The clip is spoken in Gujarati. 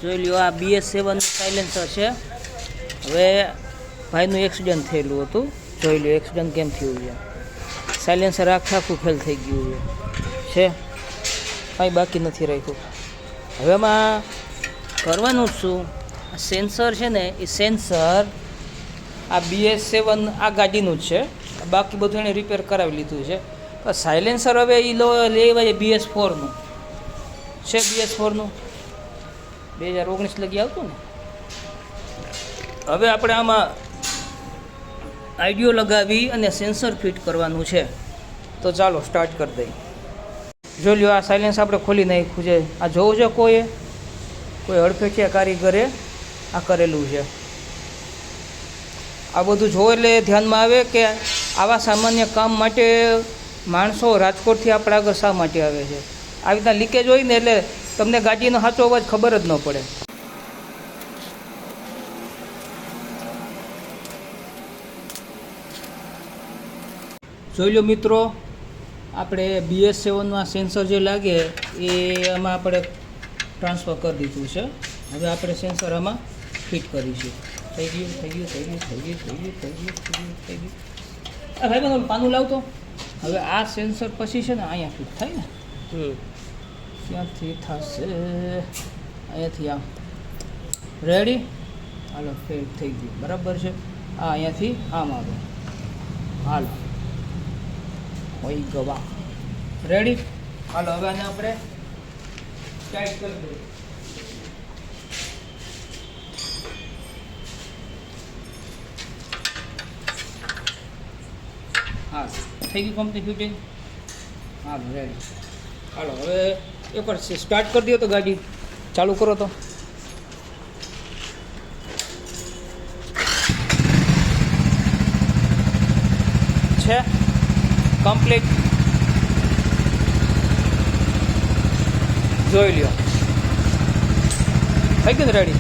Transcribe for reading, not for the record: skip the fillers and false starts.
જોઈ લ્યો આ BS7 સાયલેન્સર છે. હવે ભાઈનું એક્સિડન્ટ થયેલું હતું. જોઈ લ્યો એક્સિડન્ટ કેમ થયું છે. સાયલેન્સર આખું ફેલ થઈ ગયું છે. કાંઈ બાકી નથી રાખ્યું. હવે એમાં કરવાનું જ શું, આ સેન્સર છે ને એ સેન્સર આ BS7 આ ગાડીનું જ છે. બાકી બધું એને રિપેર કરાવી લીધું છે. પણ સાયલેન્સર હવે એ લેવાય છે BS4નું છે. BS4નું 2019 લગી આવતું ને. હવે આપણે આમાં આઈડિયો લગાવી અને સેન્સર ફિટ કરવાનું છે. તો ચાલો સ્ટાર્ટ કરી દઈએ. જો લ્યો આ સાયલેન્સ આપણે ખોલી નાખ્યું છે. આ જોવું છે કોઈ હડફેટિયા કારીગરે આ કરેલું છે. આ બધું જોવો એટલે ધ્યાનમાં આવે કે આવા સામાન્ય કામ માટે માણસો રાજકોટથી આપણા આગળ શા માટે આવે છે. આવી રીતના લીકેજ હોય ને એટલે તમને ગાડીનો સાચો અવાજ ખબર જ ન પડે. જોઈ લો મિત્રો, આપણે BS7નું આ સેન્સર જે લાગે એ આમાં આપણે ટ્રાન્સફર કરી દીધું છે. હવે આપણે સેન્સર આમાં ફિટ કરીશું. થઈ ગયું. આ ભાઈ મને પાનું લાવતો. હવે આ સેન્સર પછી છે ને અહીંયા ફિટ થાય ને, ક્યાંથી થશે, અહીંયાથી આમ રેડી. હાલો ફિટ થઈ ગયું, બરાબર છે. આ અહીંયાથી આમ આવે. હાલો હોય ગવા રેડી. હાલો હવે આને આપણે ટાઈટ કરી દઈએ. હા થઈ ગયું કમ્પ્લીટ ફિટિંગ. હાલો રેડી. હાલો હવે એકવાર સ્ટાર્ટ કરી દો તો ગાડી ચાલુ કરો તો. છે કમ્પ્લીટ. જોઈ લ્યો થઈ ગયું ને રેડી.